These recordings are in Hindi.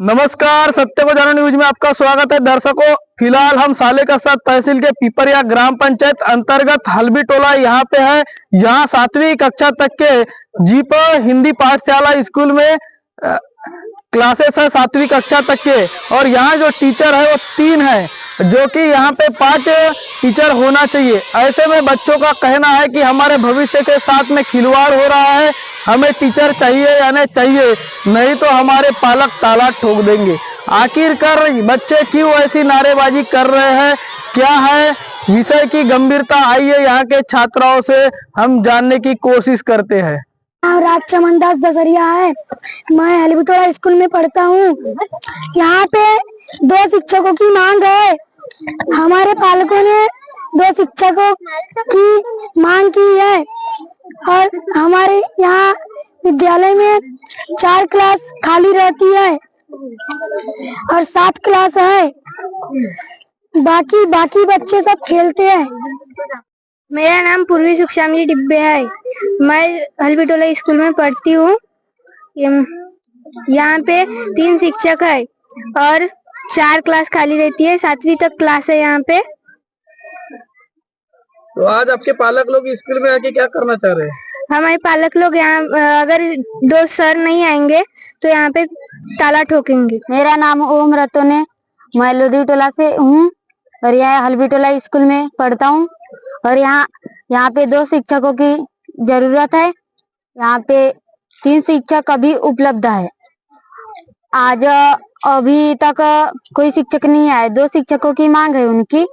नमस्कार, सत्य को जानो न्यूज में आपका स्वागत है। दर्शकों, फिलहाल हम सालेकसा तहसील के पिपरिया ग्राम पंचायत अंतर्गत हल्बी टोला यहाँ पे है। यहाँ 7वीं कक्षा तक के जीप हिंदी पाठशाला स्कूल में क्लासेस है 7वीं कक्षा तक के। और यहाँ जो टीचर है वो 3 है, जो कि यहाँ पे 5 टीचर होना चाहिए। ऐसे में बच्चों का कहना है कि हमारे भविष्य के साथ में खिलवाड़ हो रहा है, हमें टीचर चाहिए या नहीं चाहिए, नहीं तो हमारे पालक ताला ठोक देंगे। आखिरकार बच्चे क्यों ऐसी नारेबाजी कर रहे हैं, क्या है विषय की गंभीरता, आइए यहाँ के छात्राओं से हम जानने की कोशिश करते हैं। राज चमन दास दसरिया है, मैं हल्बी टोला स्कूल में पढ़ता हूँ। यहाँ पे 2 शिक्षकों की मांग है। हमारे पालकों ने 2 शिक्षकों की मांग की है और हमारे यहाँ विद्यालय में 4 क्लास खाली रहती है और 7 क्लास है, बाकी बच्चे सब खेलते हैं। मेरा नाम पूर्वी सुखश्याम जी डिब्बे है, मैं हल्बी टोला स्कूल में पढ़ती हूँ। यहाँ पे 3 शिक्षक है और 4 क्लास खाली रहती है, 7वीं तक क्लास है यहाँ पे। तो आज आपके पालक लोग स्कूल में आके क्या करना चाह रहे हैं? हमारे पालक लोग यहाँ अगर 2 सर नहीं आएंगे तो यहाँ पे ताला ठोकेंगे। मेरा नाम ओम रतन है, मैं लोधी टोला से हूँ और यहाँ हल्बी टोला स्कूल में पढ़ता हूँ। और यहाँ पे 2 शिक्षकों की जरूरत है। यहाँ पे 3 शिक्षक अभी उपलब्ध है। आज अभी तक कोई शिक्षक नहीं आए, 2 शिक्षकों की मांग है उनकी,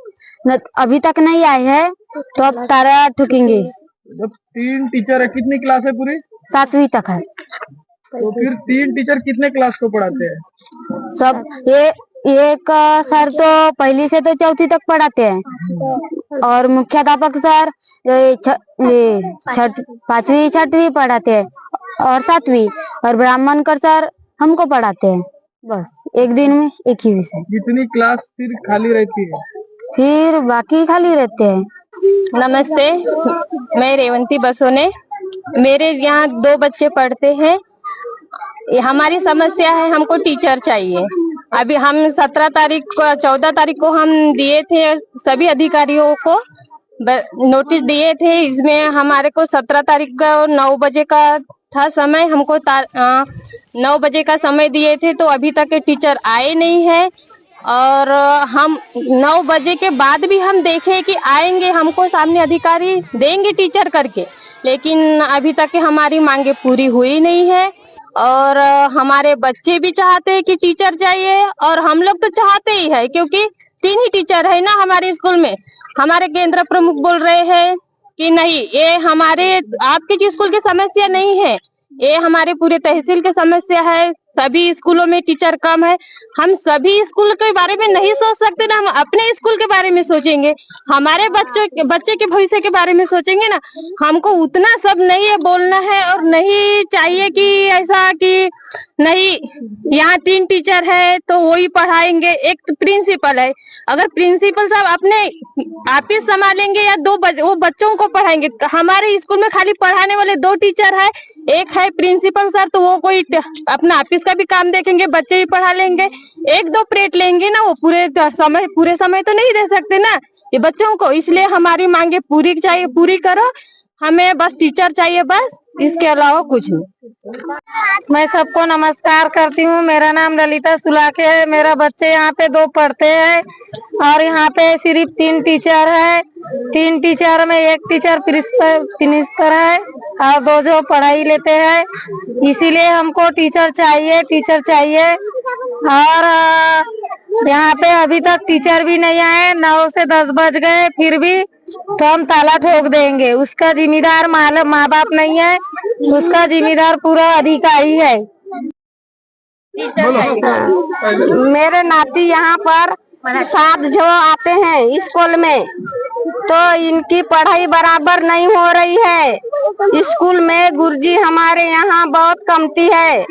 अभी तक नहीं आए हैं तो अब ताला ठोकेंगे। जब 3 टीचर है, कितनी क्लास है पूरी? 7वीं तक है। तो फिर 3 टीचर कितने क्लास को पढ़ाते हैं? सब एक सर तो 1ली से तो 4वीं तक पढ़ाते हैं और मुख्याध्यापक सर 5वीं 6वीं पढ़ाते हैं और 7वीं, और ब्राह्मण कर सर हमको पढ़ाते हैं। बस एक दिन में एक ही विषय। कितनी क्लास फिर खाली रहती है? फिर बाकी खाली रहते हैं। नमस्ते, मैं रेवंती बसोने। मेरे यहाँ 2 बच्चे पढ़ते हैं। हमारी समस्या है, हमको टीचर चाहिए। अभी हम 14 तारीख को हम दिए थे, सभी अधिकारियों को नोटिस दिए थे। इसमें हमारे को 17 तारीख का 9 बजे का था समय, हमको 9 बजे का समय दिए थे, तो अभी तक टीचर आए नहीं है। और हम 9 बजे के बाद भी हम देखे कि आएंगे, हमको सामने अधिकारी देंगे टीचर करके, लेकिन अभी तक हमारी मांगे पूरी हुई नहीं है। और हमारे बच्चे भी चाहते हैं कि टीचर चाहिए और हम लोग तो चाहते ही है, क्योंकि 3 ही टीचर है ना हमारे स्कूल में। हमारे केंद्र प्रमुख बोल रहे हैं कि नहीं, ये हमारे आपके स्कूल की समस्या नहीं है, ये हमारे पूरे तहसील की समस्या है। सभी स्कूलों में टीचर कम है। हम सभी स्कूल के बारे में नहीं सोच सकते ना, हम अपने स्कूल के बारे में सोचेंगे, हमारे बच्चे के भविष्य के बारे में सोचेंगे ना। हमको उतना सब नहीं है बोलना है, और नहीं चाहिए कि ऐसा कि नहीं यहाँ 3 टीचर है तो वही पढ़ाएंगे। एक तो प्रिंसिपल है, अगर प्रिंसिपल साहब अपने ऑफिस संभालेंगे या वो बच्चों को पढ़ाएंगे। हमारे स्कूल में खाली पढ़ाने वाले 2 टीचर है, एक है प्रिंसिपल सर, तो वो कोई अपना ऑफिस का भी काम देखेंगे, बच्चे भी पढ़ा लेंगे। 1-2 पीरियड लेंगे ना, वो पूरे समय तो नहीं दे सकते ना ये बच्चों को। इसलिए हमारी मांगे पूरी करो, हमें बस टीचर चाहिए, बस इसके अलावा कुछ नहीं। मैं सबको नमस्कार करती हूँ। मेरा नाम ललिता सुलाके है। मेरा बच्चे यहाँ पे 2 पढ़ते हैं और यहाँ पे सिर्फ 3 टीचर है। 3 टीचर में 1 टीचर प्रिंसिपल है और 2 जो पढ़ाई लेते हैं। इसीलिए हमको टीचर चाहिए। और यहाँ पे अभी तक टीचर भी नहीं आए, 9 से 10 बज गए, फिर भी तो हम ताला ठोक देंगे। उसका जिम्मेदार माँ बाप नहीं है, उसका जिम्मेदार पूरा अधिकारी है। मेरे नाती यहाँ पर 7 जो आते हैं स्कूल में, तो इनकी पढ़ाई बराबर नहीं हो रही है। स्कूल में गुरुजी हमारे यहाँ बहुत कमती है,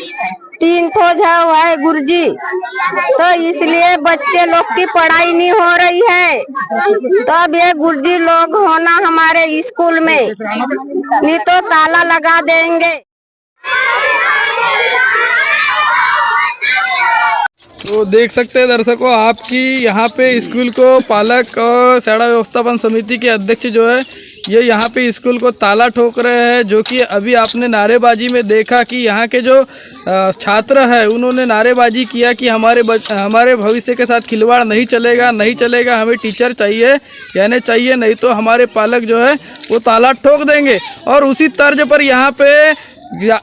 3 ठो जो है गुरुजी, तो इसलिए बच्चे लोग की पढ़ाई नहीं हो रही है। तो अब ये गुरुजी लोग होना हमारे स्कूल में, नहीं तो ताला लगा देंगे। तो देख सकते हैं दर्शकों, आपकी यहाँ पे स्कूल को पालक और शाला व्यवस्थापन समिति के अध्यक्ष जो है ये यहाँ पे स्कूल को ताला ठोक रहे हैं। जो कि अभी आपने नारेबाजी में देखा कि यहाँ के जो छात्र है उन्होंने नारेबाजी किया कि हमारे भविष्य के साथ खिलवाड़ नहीं चलेगा, नहीं चलेगा, हमें टीचर चाहिए, कहने चाहिए, नहीं तो हमारे पालक जो है वो ताला ठोक देंगे। और उसी तर्ज पर यहाँ पे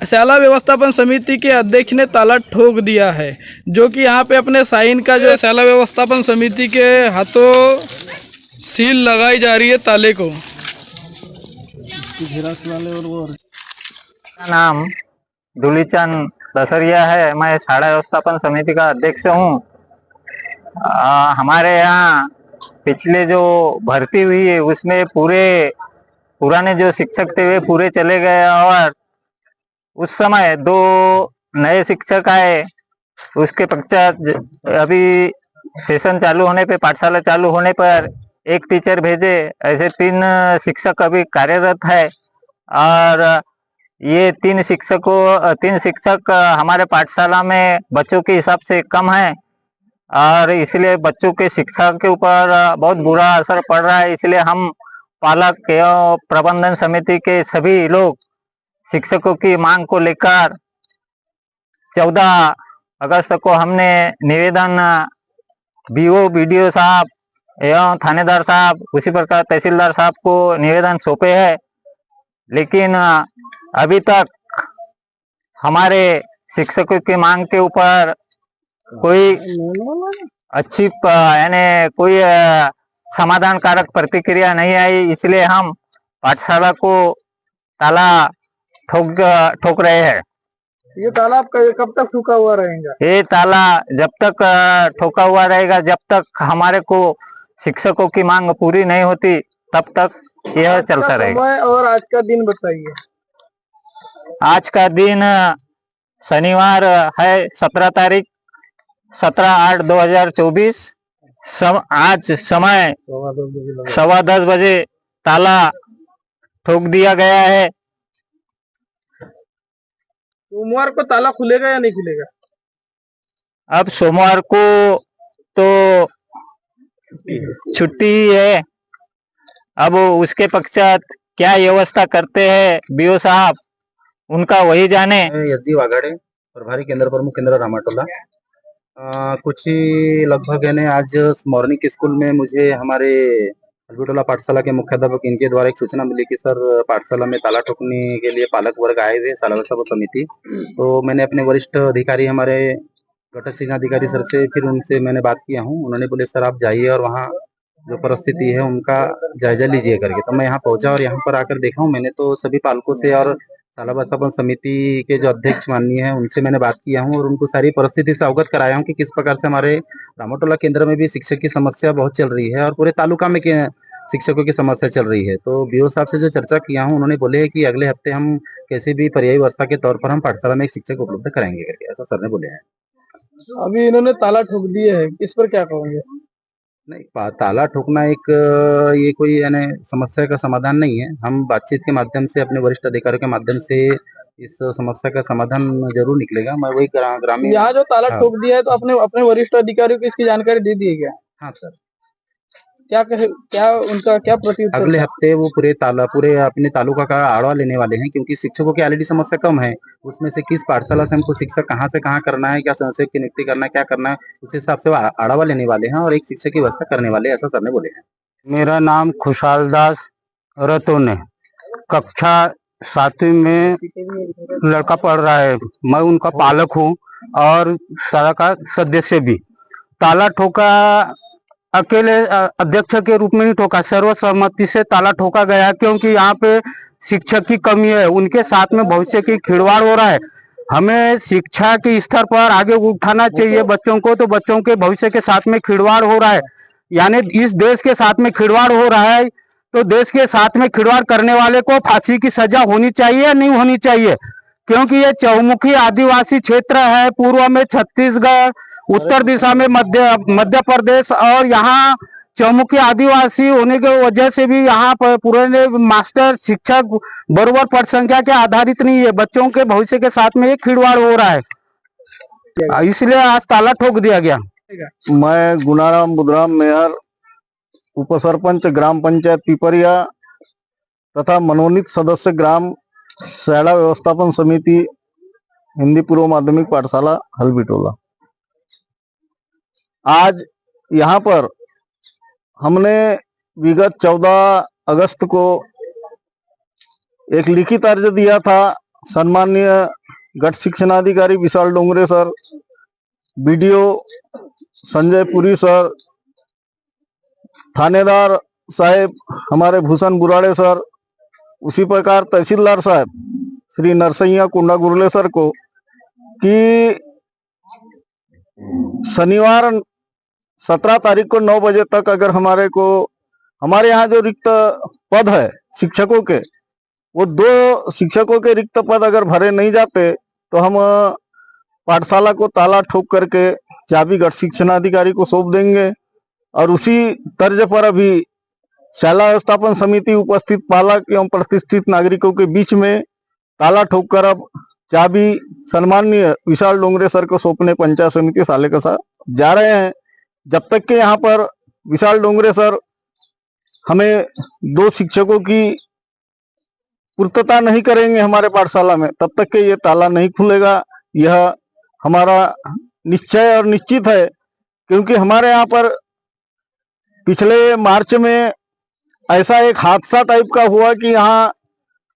शाला व्यवस्थापन समिति के अध्यक्ष ने ताला ठोक दिया है, जो कि यहाँ पे अपने साइन का जो है शाला व्यवस्थापन समिति के हाथों सील लगाई जा रही है ताले को। मेरा नाम दुलीचंद दसरिया है, मैं शाला व्यवस्थापन समिति का अध्यक्ष हूँ। हमारे यहाँ पिछले जो भर्ती हुई है उसमें पुराने जो शिक्षक थे वे पूरे चले गए और उस समय 2 नए शिक्षक आए। उसके पश्चात अभी सेशन चालू होने पे, पाठशाला चालू होने पर एक टीचर भेजे। ऐसे 3 शिक्षक अभी कार्यरत है और ये 3 शिक्षक हमारे पाठशाला में बच्चों के हिसाब से कम है और इसलिए बच्चों के शिक्षा के ऊपर बहुत बुरा असर पड़ रहा है। इसलिए हम पालक एवं प्रबंधन समिति के सभी लोग शिक्षकों की मांग को लेकर 14 अगस्त को हमने निवेदन BO साहब एवं थानेदार साहब, उसी प्रकार तहसीलदार साहब को निवेदन सौंपे हैं। लेकिन अभी तक हमारे शिक्षकों की मांग के ऊपर कोई अच्छी यानी कोई समाधान कारक प्रतिक्रिया नहीं आई। इसलिए हम पाठशाला को ताला ठोक रहे हैं। ये ताला आपका कब तक सूखा हुआ रहेगा? ये ताला जब तक ठोका हुआ रहेगा, जब तक हमारे को शिक्षकों की मांग पूरी नहीं होती तब तक यह चलता रहेगा। और आज का दिन बताइए। आज का दिन शनिवार है, 17 तारीख 17/8/2024। आज समय 10:15 बजे ताला ठोक दिया गया है। सोमवार को ताला खुलेगा या नहीं खुलेगा? अब सोमवार को तो छुट्टी है, अब उसके पश्चात क्या व्यवस्था करते हैं BO साहब, उनका वही जाने। यज्जी वाघाड़े, प्रभारी केंद्र प्रमुख केंद्र रामाटोला। कुछ ही लगभग है आज मॉर्निंग स्कूल में मुझे हमारे हल्बीटोला पाठशाला के मुख्याध्यापक इनके द्वारा एक सूचना मिली कि सर पाठशाला में ताला ठोकने के लिए पालक वर्ग आए हुए, शाला व्यवस्थापन समिति। तो मैंने अपने वरिष्ठ अधिकारी हमारे घटक शिक्षा अधिकारी सर से फिर उनसे मैंने बात किया हूँ। उन्होंने बोले सर आप जाइए और वहाँ जो परिस्थिति है उनका जायजा लीजिए करके। तो मैं यहाँ पहुंचा और यहाँ पर आकर देखा हूँ। मैंने तो सभी पालकों से और शाला व्यवस्थापन समिति के जो अध्यक्ष माननीय है उनसे मैंने बात किया हूँ और उनको सारी परिस्थिति से अवगत कराया हूँ कि किस प्रकार से हमारे रामाटोला केंद्र में भी शिक्षक की समस्या बहुत चल रही है और पूरे तालुका में शिक्षकों की समस्या चल रही है। तो BO साहब से जो चर्चा किया हूँ उन्होंने बोले कि अगले हफ्ते हम कैसी भी पर्यायी व्यवस्था के तौर पर हम पाठशाला में एक शिक्षक उपलब्ध कराएंगे करके, ऐसा सर ने बोले हैं। अभी इन्होंने ताला ठोक दिए है, इस पर क्या कहोगे? नहीं, ताला ठोकना एक ये कोई यानी समस्या का समाधान नहीं है। हम बातचीत के माध्यम से अपने वरिष्ठ अधिकारियों के माध्यम से इस समस्या का समाधान जरूर निकलेगा। मैं वही ग्रामीण यहाँ जो ताला ठोक दिया है तो अपने वरिष्ठ अधिकारियों को इसकी जानकारी दे दी है क्या? हाँ सर। उनका क्या प्रत्युत्तर? अगले हफ्ते वो पूरे अपने तालुका का आड़वा लेने वाले हैं, क्योंकि शिक्षकों की ऑलरेडी समस्या कम है। उसमें से किस पाठशाला से हमको शिक्षक कहाँ से कहाँ करना है, क्या शिक्षक की नियुक्ति करना है, क्या करना है, उस हिसाब से वो आड़वा लेने वाले हैं और एक शिक्षक की व्यवस्था करने वाले हैं, ऐसा सर ने बोले हैं। मेरा नाम खुशहाल दास रतोन है। कक्षा 7वीं में लड़का पढ़ रहा है, मैं उनका पालक हूँ और शाला का सदस्य भी। ताला ठोका अकेले अध्यक्ष के रूप में नहीं ठोका, सर्वसम्मति से ताला ठोका गया, क्योंकि यहाँ पे शिक्षक की कमी है, उनके साथ में भविष्य की खिलवाड़ हो रहा है। हमें शिक्षा के स्तर पर आगे उठाना चाहिए बच्चों को, तो बच्चों के भविष्य के साथ में खिलवाड़ हो रहा है, यानी इस देश के साथ में खिलवाड़ हो रहा है। तो देश के साथ में खिलवाड़ करने वाले को फांसी की सजा होनी चाहिए या नहीं होनी चाहिए? क्योंकि ये चौमुखी आदिवासी क्षेत्र है, पूर्व में छत्तीसगढ़, उत्तर दिशा में मध्य प्रदेश, और यहाँ चौमुखी आदिवासी होने की वजह से भी यहाँ पर पुराने मास्टर शिक्षक बराबर पद संख्या के आधारित नहीं है। बच्चों के भविष्य के साथ में ये खिलवाड़ हो रहा है। इसलिए आज ताला ठोक दिया गया। मैं गुनाराम बुधराम मेहर उपसरपंच ग्राम पंचायत पिपरिया तथा मनोनीत सदस्य ग्राम शाला व्यवस्थापन समिति हिंदी पूर्व माध्यमिक पाठशाला हल्बीटोला। आज यहाँ पर हमने विगत 14 अगस्त को एक लिखित अर्ज दिया था। सम्माननीय गट शिक्षणाधिकारी Vishal Dongre sir, BDO Sanjay Puri sir, थानेदार साहेब हमारे भूषण बुराड़े सर, उसी प्रकार तहसीलदार साहब श्री नरसैया कुंडा गुरले सर को कि शनिवार 17 तारीख को 9 बजे तक अगर हमारे यहाँ जो रिक्त पद है शिक्षकों के, वो 2 शिक्षकों के रिक्त पद अगर भरे नहीं जाते तो हम पाठशाला को ताला ठोक करके चाबी गट शिक्षणाधिकारी को सौंप देंगे। और उसी तर्ज पर अभी शाला व्यवस्थापन समिति उपस्थित पालक एवं प्रतिष्ठित नागरिकों के बीच में ताला ठोक कर अब चाबी सम्माननीय विशाल डोंगरे सर को सौंपने पंचायत समिति सालेकसा जा रहे हैं। जब तक के यहाँ पर विशाल डोंगरे सर हमें 2 शिक्षकों की पूर्तता नहीं करेंगे हमारे पाठशाला में, तब तक के ये ताला नहीं खुलेगा। यह हमारा निश्चय और निश्चित है, क्योंकि हमारे यहाँ पर पिछले मार्च में ऐसा एक हादसा टाइप का हुआ कि यहाँ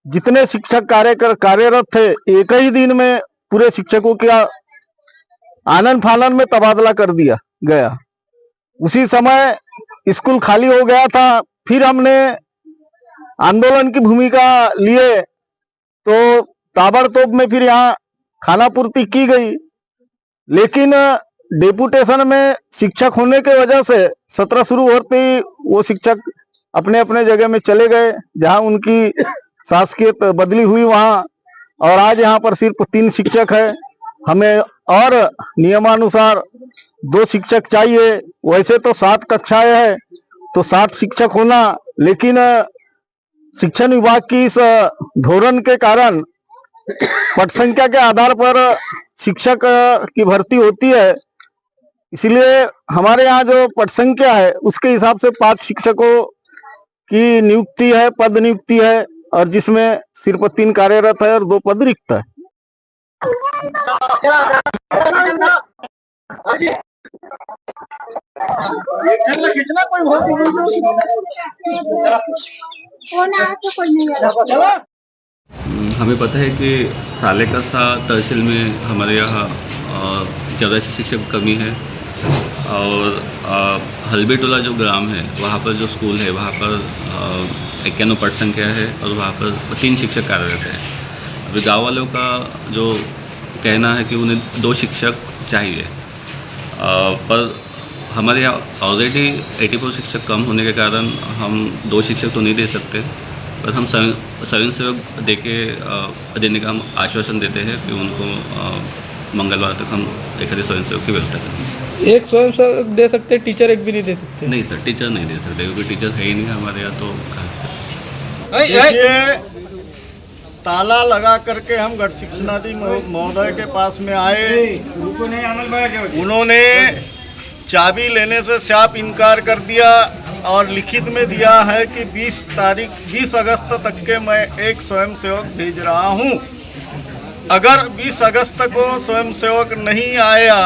जितने शिक्षक कार्यरत थे, एक ही दिन में पूरे शिक्षकों का आनन फानन में तबादला कर दिया गया। उसी समय स्कूल खाली हो गया था। फिर हमने आंदोलन की भूमिका लिए तो ताबड़तोड़ में फिर यहाँ खाना पूर्ति की गई, लेकिन डेपुटेशन में शिक्षक होने के वजह से सत्र शुरू होते ही वो शिक्षक अपने अपने जगह में चले गए जहां उनकी शासकीय बदली हुई वहां। और आज यहाँ पर सिर्फ 3 शिक्षक है। हमें और नियमानुसार 2 शिक्षक चाहिए। वैसे तो 7 कक्षाएं हैं तो 7 शिक्षक होना, लेकिन शिक्षण विभाग की इस धोरण के कारण पद संख्या के आधार पर शिक्षक की भर्ती होती है। इसलिए हमारे यहाँ जो पद संख्या है उसके हिसाब से 5 शिक्षकों की नियुक्ति है, पद नियुक्ति है, और जिसमें सिर्फ 3 कार्यरत है और 2 पद रिक्त है। हमें पता है कि सालेकसा तहसील में हमारे यहाँ 14 शिक्षक की कमी है, और हल्बीटोला जो ग्राम है वहाँ पर जो स्कूल है वहाँ पर 91 पद संख्या है और वहाँ पर 3 शिक्षक कार्यरत हैं। अभी गाँव वालों का जो कहना है कि उन्हें 2 शिक्षक चाहिए, पर हमारे यहाँ ऑलरेडी 84 शिक्षक कम होने के कारण हम 2 शिक्षक तो नहीं दे सकते, पर हम स्वयं सेवक देने का हम आश्वासन देते हैं कि उनको मंगलवार तक हम एक स्वयं सेवक की व्यवस्था करेंगे। एक स्वयं सेवक दे सकते, टीचर एक भी नहीं दे सकते? नहीं सर, टीचर नहीं दे सकते क्योंकि टीचर है ही नहीं हमारे यहाँ, तो कहाँ से। देखिए, ताला लगा करके हम गट शिक्षणाधिकारी महोदय के पास में आए। उन्होंने चाबी लेने से साफ इनकार कर दिया और लिखित में दिया है कि 20 अगस्त तक के मैं एक स्वयं सेवक भेज रहा हूं। अगर 20 अगस्त को स्वयं सेवक नहीं आया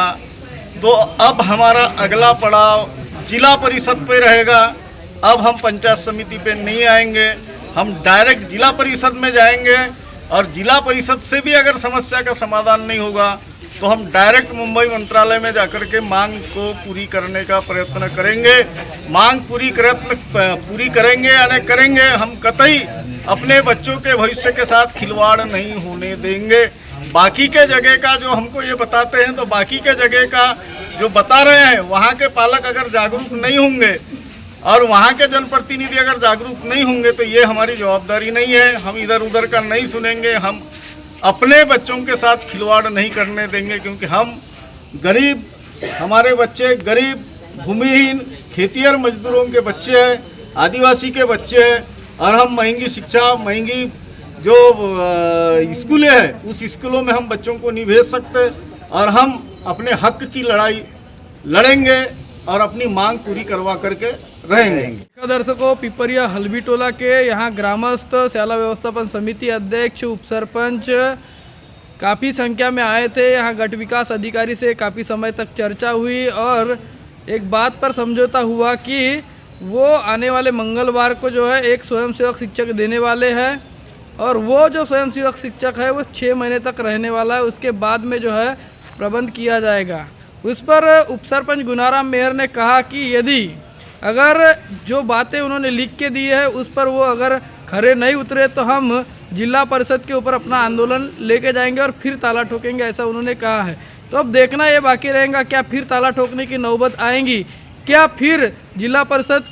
तो अब हमारा अगला पड़ाव जिला परिषद पे रहेगा। अब हम पंचायत समिति पे नहीं आएंगे, हम डायरेक्ट जिला परिषद में जाएंगे, और जिला परिषद से भी अगर समस्या का समाधान नहीं होगा तो हम डायरेक्ट मुंबई मंत्रालय में जाकर के मांग को पूरी करने का प्रयत्न करेंगे। मांग पूरी करेंगे या नहीं करेंगे, हम कतई अपने बच्चों के भविष्य के साथ खिलवाड़ नहीं होने देंगे। बाकी के जगह का जो हमको ये बताते हैं, तो बाकी के जगह का जो बता रहे हैं, वहाँ के पालक अगर जागरूक नहीं होंगे और वहाँ के जनप्रतिनिधि अगर जागरूक नहीं होंगे तो ये हमारी जवाबदारी नहीं है। हम इधर उधर का नहीं सुनेंगे, हम अपने बच्चों के साथ खिलवाड़ नहीं करने देंगे, क्योंकि हम गरीब, हमारे बच्चे गरीब, भूमिहीन, खेतिहर मजदूरों के बच्चे हैं, आदिवासी के बच्चे हैं, और हम महंगी शिक्षा, महंगी जो स्कूलें हैं उस स्कूलों में हम बच्चों को नहीं भेज सकते। और हम अपने हक की लड़ाई लड़ेंगे और अपनी मांग पूरी करवा करके रहेंगे। दर्शकों, पिपरिया हल्बी टोला के यहाँ ग्रामस्थ, शाला व्यवस्थापन समिति अध्यक्ष, उप सरपंच काफ़ी संख्या में आए थे। यहाँ गट विकास अधिकारी से काफ़ी समय तक चर्चा हुई और एक बात पर समझौता हुआ कि वो आने वाले मंगलवार को जो है एक स्वयंसेवक शिक्षक देने वाले हैं और वो जो स्वयंसेवक शिक्षक है वो 6 महीने तक रहने वाला है। उसके बाद में जो है प्रबंध किया जाएगा। उस पर उप सरपंच गुनाराम मेहर ने कहा कि यदि अगर जो बातें उन्होंने लिख के दी है उस पर वो अगर खरे नहीं उतरे तो हम जिला परिषद के ऊपर अपना आंदोलन लेके जाएंगे और फिर ताला ठोकेंगे, ऐसा उन्होंने कहा है। तो अब देखना ये बाकी रहेगा, क्या फिर ताला ठोकने की नौबत आएंगी, क्या फिर जिला परिषद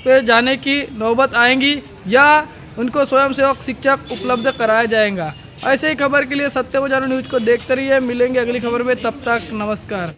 पे जाने की नौबत आएंगी या उनको स्वयंसेवक शिक्षक उपलब्ध कराया जाएगा। ऐसे ही खबर के लिए सत्य को जानो न्यूज़ को देखते रहिए। मिलेंगे अगली खबर में, तब तक नमस्कार।